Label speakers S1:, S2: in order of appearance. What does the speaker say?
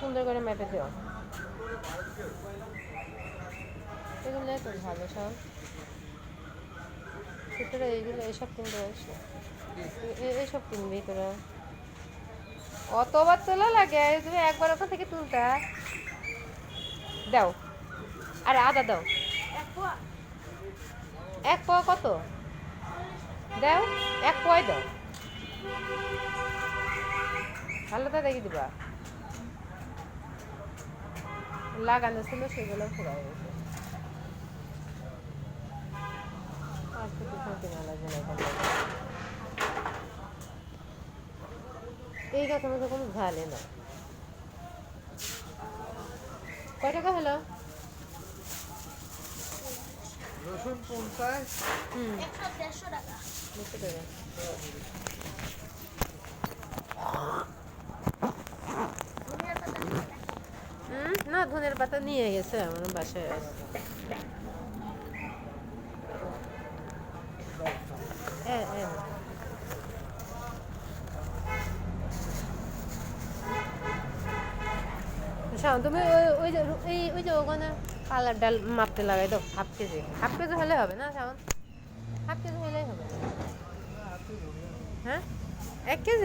S1: সুন্দর করে মেপে দিও। এগুলো তো ভালো সব ভিতরে, এইগুলো এসব কিনতে পারিস না, এসব কিনবি তোরা। অতবার তোলা লাগে? তুমি একবার ওখান থেকে তুলতা। দাও, আরে আদা দাও। এক পোয়া কত দাও? এক পোয়াই দাও, ভালোটা দেখি দিবা। লাগানো ছিল সেগুলো ফুরাই গেছে। আর তো কিছু কেনা লাগবে না এখান থেকে। এই গাছের মধ্যে কোনো ঝালে না। কয় টাকা হলো?
S2: রসুন 50,
S1: হুম,
S3: 100-150 টাকা।
S1: বুঝতে পেরে।
S3: ধনিয়ার পাতা আছে নাকি?
S1: না, ধনের পাতা নিয়ে গেছে, আমার বাসায় আছে। শাওন, তুমি ওই যে ওই যে ওখানে কালার ডাল মাপতে লাগাই দাও। হাফ কেজি হলে হবে না শাওন? হাফ কেজি হলেই হবে। হ্যাঁ, 1 কেজি।